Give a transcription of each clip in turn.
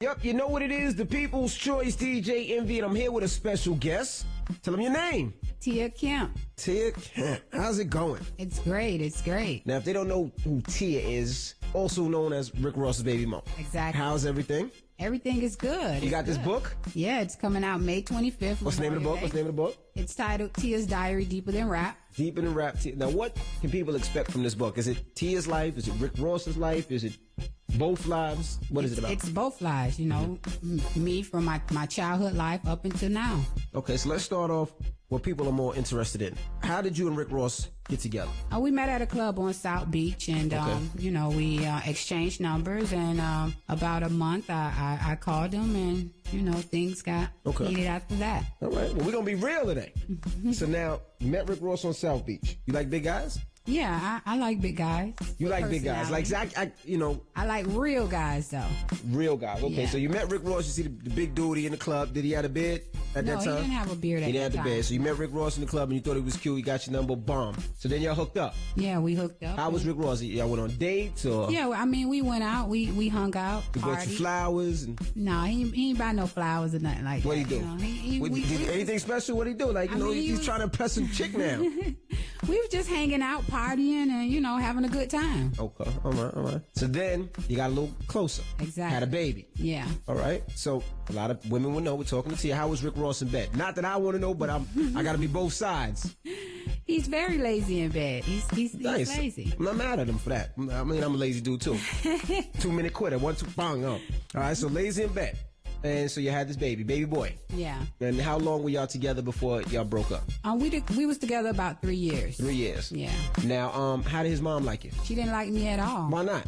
Yup, you know what it is, the People's Choice DJ Envy, and I'm here with a special guest. Tell them your name. Tia Kemp. Tia Kemp. How's it going? It's great, it's great. Now, if they don't know who Tia is, also known as Rick Ross's baby mom. Exactly. How's everything? Everything is good. You got this book? Yeah, it's coming out May 25th. What's the name of the book? Day. What's the name of the book? It's titled Tia's Diary Deeper Than Rap. Deeper Than Rap. Now, what can people expect from this book? Is it Tia's life? Is it Rick Ross's life? Is it both lives? What is it about? It's both lives, you know, me from my childhood life up until now. Okay, so let's start off what people are more interested in. How did you and Rick Ross get together? We met at a club on South Beach, and you know, we exchanged numbers, and about a month I called him, and you know, things got heated after that. All right, well, we're gonna be real today. So now, you met Rick Ross on South Beach. You like big guys? Yeah, I like big guys. You like big guys, like I like real guys though. Real guys. Okay, yeah. So you met Rick Ross. You see the big dude in the club. Did he have a beard at that time? No, he didn't have a beard at that time. He didn't have the beard. So you met Rick Ross in the club and you thought he was cute. He got your number. Bomb. So then y'all hooked up. Yeah, we hooked up. How was Rick Ross? Y'all went on dates or? Yeah, I mean we went out. We hung out. He bought you flowers and. No, he ain't buy no flowers or nothing like that. What he do? You know, did anything special? What he do? Like he's trying to impress some chick now. We were just hanging out, partying, and you know, having a good time. Okay, all right. So then you got a little closer. Exactly. Had a baby. Yeah. All right. So a lot of women will know. We're talking to Tia. How was Rick Ross in bed? Not that I want to know, but I got to be both sides. He's very lazy in bed. He's nice. lazy. I'm not mad at him for that. I mean, I'm a lazy dude too. 2-minute quitter. 1, 2, bang up. All right. So lazy in bed. And so you had this baby boy. Yeah. And how long were y'all together before y'all broke up? We was together about 3 years. 3 years. Yeah. Now, how did his mom like you? She didn't like me at all. Why not?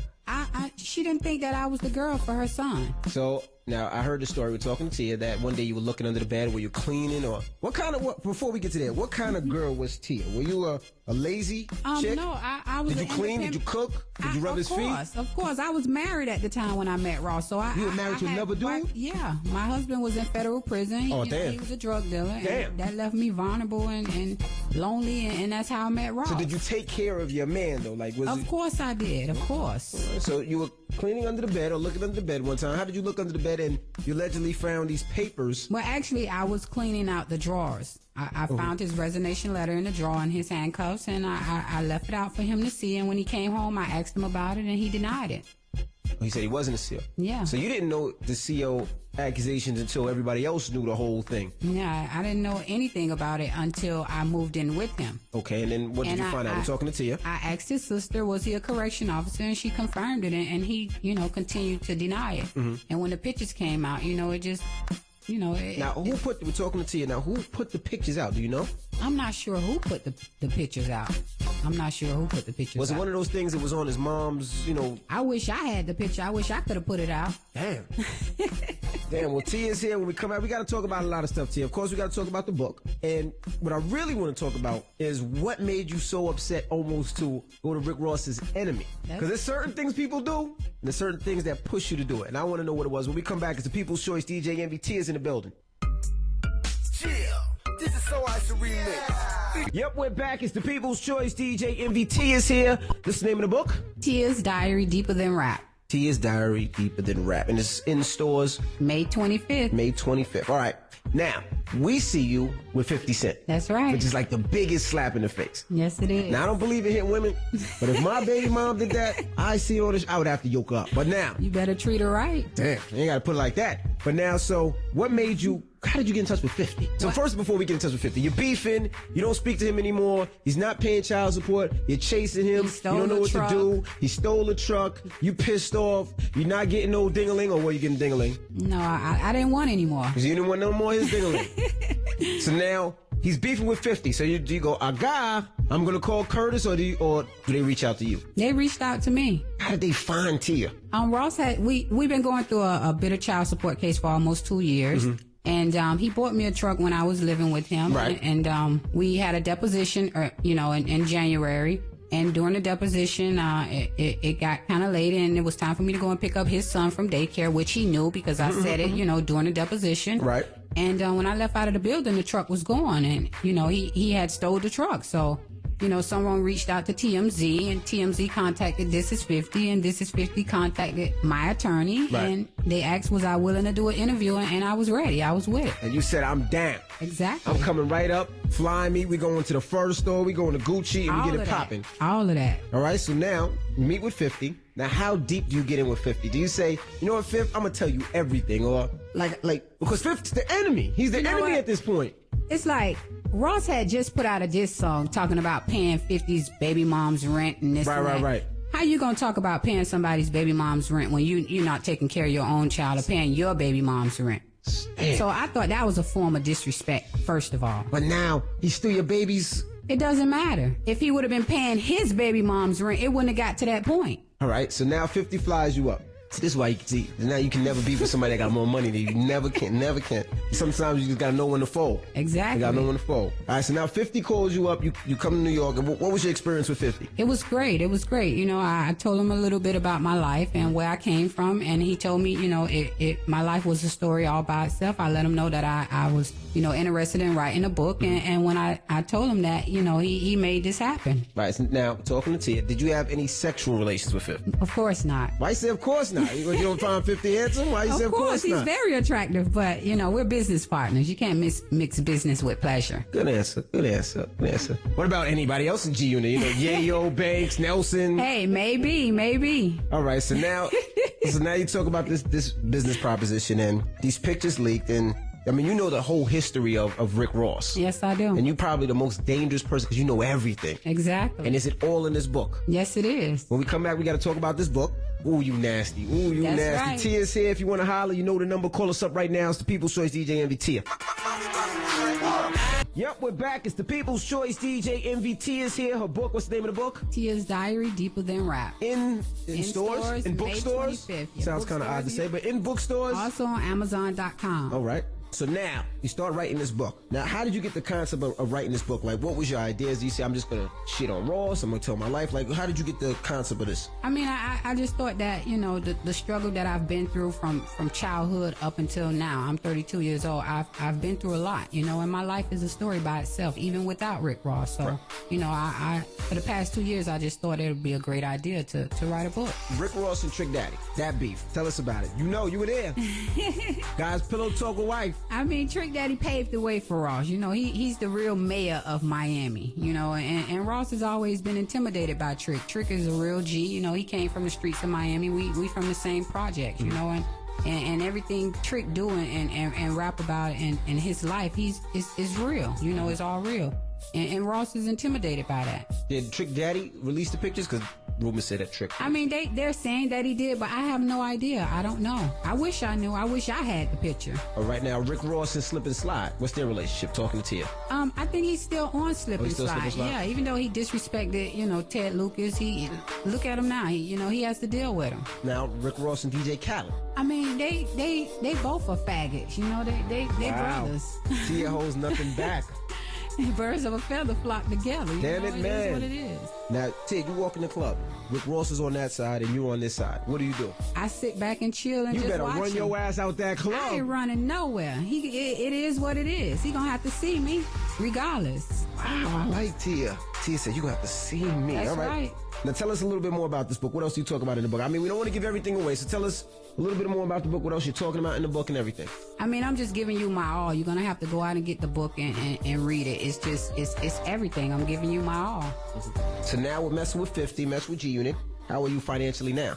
She didn't think that I was the girl for her son. So now I heard the story. We're talking to Tia that one day you were looking under the bed. Were you cleaning or before we get to that, what kind of girl was Tia? Were you a lazy chick? No, I was. Did you clean? Did you cook? Did you rub his feet? Of course. I was married at the time when I met Ross. So you were married to another dude? Yeah. My husband was in federal prison. Oh, damn. He was a drug dealer. Damn. And that left me vulnerable and lonely, and that's how I met Ross. So did you take care of your man though? Of course I did. Of course. So you were cleaning under the bed or looking under the bed one time. How did you look under the bed and you allegedly found these papers? Well, actually, I was cleaning out the drawers. I found his resignation letter in the drawer and his handcuffs, and I left it out for him to see. And when he came home, I asked him about it, and he denied it. He said he wasn't a CO. Yeah. So you didn't know the CO accusations until everybody else knew the whole thing. Yeah, I didn't know anything about it until I moved in with him. Okay, and then what did you find out? We're talking to Tia. I asked his sister, was he a correction officer, and she confirmed it, and he, continued to deny it. Mm-hmm. And when the pictures came out, it just... Now, we're talking to Tia. Now, who put the pictures out? Do you know? I'm not sure who put the pictures out. Was it one of those things that was on his mom's, I wish I had the picture. I wish I could have put it out. Damn. Damn. Well, Tia's here. When we come out, we got to talk about a lot of stuff, Tia. Of course, we got to talk about the book. And what I really want to talk about is what made you so upset almost to go to Rick Ross's enemy. Because there's certain things people do, and there's certain things that push you to do it. And I want to know what it was. When we come back, it's the People's Choice DJ Envy. Tia's in the building. Chill. This is So Ice Remix. Yep, we're back. It's the People's Choice DJ Envy. Tia's here. This is the name of the book? Tia's Diary Deeper Than Rap. Tia's Diary Deeper Than Rap. And it's in stores May 25th. May 25th. All right. Now, we see you with 50 Cent. That's right. Which is like the biggest slap in the face. Yes, it is. Now, I don't believe in hitting women, but if my baby mom did that, I see all this, I would have to yoke up. But now... You better treat her right. Damn, you ain't got to put it like that. But now, so, what made you... How did you get in touch with 50? So first, before we get in touch with 50, you're beefing, you don't speak to him anymore, he's not paying child support, you're chasing him, you don't know what to do, he stole a truck, you pissed off, you're not getting no ding-a-ling, or were you getting ding-a-ling? No, I didn't want any more. Because you didn't want no more of his ding-a-ling. So now, he's beefing with 50, so you go, Aga, I'm going to call Curtis, or do they reach out to you? They reached out to me. How did they find Tia? Ross we've been going through a bit of child support case for almost 2 years. Mm-hmm. And he bought me a truck when I was living with him. Right. And we had a deposition, in January. And during the deposition, it got kind of late, and it was time for me to go and pick up his son from daycare, which he knew because I said it, during the deposition. Right. And when I left out of the building, the truck was gone, and he had stole the truck. So you know, someone reached out to TMZ, and TMZ contacted This Is 50, and This Is 50 contacted my attorney, Right. and they asked, was I willing to do an interview, and I was ready. I was with it. And you said, I'm down. Exactly. I'm coming right up, flying me. We going to the first store, we going to Gucci, and we get it popping. All of that. All right, so now you meet with 50. Now, how deep do you get in with 50? Do you say, you know what, 50, I'm going to tell you everything? Or, like, because 50's the enemy. He's the enemy at this point. It's like Ross had just put out a diss song talking about paying 50's baby mom's rent and this and that. Right. How you gonna talk about paying somebody's baby mom's rent when you're not taking care of your own child or paying your baby mom's rent? Damn. So I thought that was a form of disrespect, first of all. But now, he's still your baby's... It doesn't matter. If he would have been paying his baby mom's rent, it wouldn't have got to that point. All right, so now 50 flies you up. So this is why you can see, now you can never be with somebody that got more money than you. Never can. Sometimes you just gotta know when to fold. Exactly. You gotta know when to fold. All right, so now 50 calls you up, you come to New York, and what was your experience with 50? It was great. You know, I told him a little bit about my life and where I came from, and he told me, you know, my life was a story all by itself. I let him know that I was, you know, interested in writing a book, and when I told him that, you know, he made this happen. Right, so now, talking to Tia, did you have any sexual relations with 50? Of course not. Why you say of course not? You don't find 50 handsome? Why you say of course he's not? very attractive, but, you know, we're business partners. You can't mix business with pleasure. Good answer. What about anybody else in G Unit? You know, Yayo, Banks, Nelson? Hey, maybe. All right, so now you talk about this business proposition, and these pictures leaked, and I mean, you know the whole history of Rick Ross. Yes, I do. And you're probably the most dangerous person because you know everything. Exactly. And is it all in this book? Yes, it is. When we come back, we got to talk about this book. Ooh, you nasty. That's nasty. Right. Tia's here. If you want to holler, you know the number. Call us up right now. It's the People's Choice DJ MV Tia. Yep, we're back. It's the People's Choice DJ MV Tia's here. Her book, what's the name of the book? Tia's Diary, Deeper Than Rap. In stores? In bookstores? May 25th. Yeah, Sounds kind of odd to say, but in bookstores? Also on Amazon.com. All right. So now, you start writing this book. Now, how did you get the concept of writing this book? Like, what was your ideas? Do you say, I'm just going to shit on Ross, I'm going to tell my life? Like, how did you get the concept of this? I mean, I just thought that, you know, the struggle that I've been through from childhood up until now. I'm 32 years old. I've been through a lot, you know, and my life is a story by itself, even without Rick Ross. So, right. You know, I for the past 2 years, I just thought it would be a great idea to write a book. Rick Ross and Trick Daddy, that beef. Tell us about it. You know, you were there. Guys, pillow talk with wife. I mean, Trick Daddy paved the way for Ross. You know, he's the real mayor of Miami, you know, and Ross has always been intimidated by Trick. Trick is a real G. You know, he came from the streets of Miami. We from the same project, you know, and everything Trick doing and rap about in his life, is real. You know, it's all real. And Ross is intimidated by that. Did Trick Daddy release the pictures? Because rumors say that Trick. I mean, they're saying that he did, but I have no idea. I don't know. I wish I knew. I wish I had the picture. All right, now, Rick Ross and Slip and Slide. What's their relationship, talking to Tia? I think he's still on Slip and Slide. Yeah, even though he disrespected, you know, Ted Lucas, look at him now. He has to deal with him. Now, Rick Ross and DJ Khaled. I mean, they both are faggots. You know, they wow. brothers. Tia holds nothing back. Birds of a feather flock together. Damn it, man. It is what it is. Now, Tia, you walk in the club. Rick Ross is on that side and you're on this side. What do? I sit back and chill and you just better watch run him. your ass out that club. I ain't running nowhere. It is what it is. He gonna have to see me regardless. Wow, I like Tia. Tia said, you gonna have to see me. That's all right. Now tell us a little bit more about this book. What else do you talk about in the book? I mean, we don't want to give everything away, so tell us a little bit more about the book. What else you're talking about in the book and everything? I mean, I'm just giving you my all. You're gonna have to go out and get the book and read it. It's just it's everything. I'm giving you my all. So now we're messing with 50, messing with G Unit. How are you financially now?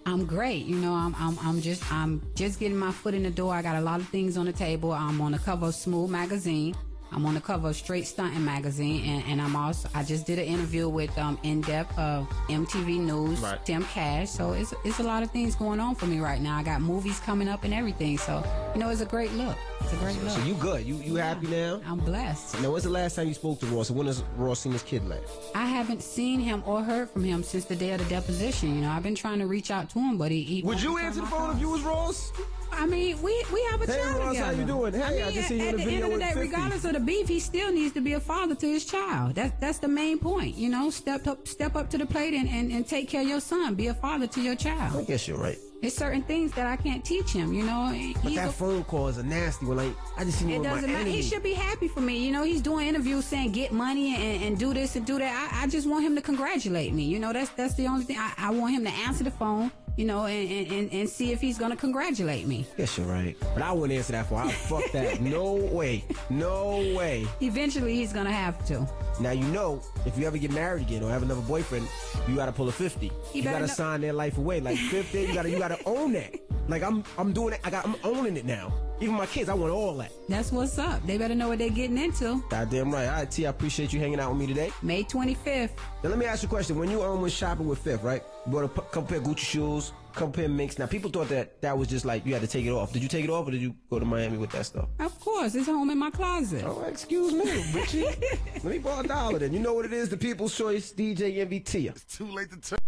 I'm great. You know, I'm just getting my foot in the door. I got a lot of things on the table. I'm on the cover of Smooth magazine. I'm on the cover of Straight Stunting magazine, and I just did an interview with In Depth of MTV News, right. Tim Cash. So it's a lot of things going on for me right now. I got movies coming up and everything. So, you know, it's a great look. It's a great look. So you good? You happy now? I'm blessed. Now, when's the last time you spoke to Ross? And when has Ross seen his kid last? I haven't seen him or heard from him since the day of the deposition. You know, I've been trying to reach out to him, but he Would you answer the phone if you was Ross? I mean, we have a Hey, child Ross, together. how you doing? Hey, I just seen you in at the the end video of the with day, 50. regardless of the beef, he still needs to be a father to his child. That's the main point. You know, step up to the plate and take care of your son. Be a father to your I child. guess you're right. There's certain things that I can't teach him. You know, But that phone call is a nasty one. Like, I just seen you it with my doesn't matter. enemy. He should be happy for me. You know, he's doing interviews saying get money and do this and do that. I just want him to congratulate me. You know, that's the only thing. I want him to answer the phone, you know, and see if he's going to congratulate me. Yes, you're right. But I wouldn't answer that for. Fuck that. No way. No way. Eventually, he's going to have to. Now, you know, if you ever get married again or have another boyfriend, you got to pull a 50. You got to sign their life away. Like 50, you got to own that. Like I'm doing it. I'm owning it now. Even my kids, I want all that. That's what's up. They better know what they're getting into. Goddamn right. All right, T, I appreciate you hanging out with me today. May 25th. Now, let me ask you a question. When you went shopping with Fifth, right? You bought a couple pair of Gucci shoes, couple pair of Minks. Now, people thought that was just like you had to take it off. Did you take it off or did you go to Miami with that stuff? Of course. It's home in my closet. Oh, excuse me, Richie. Let me borrow $1 then. You know what it is? The People's Choice, DJ MV Tia. It's too late to turn.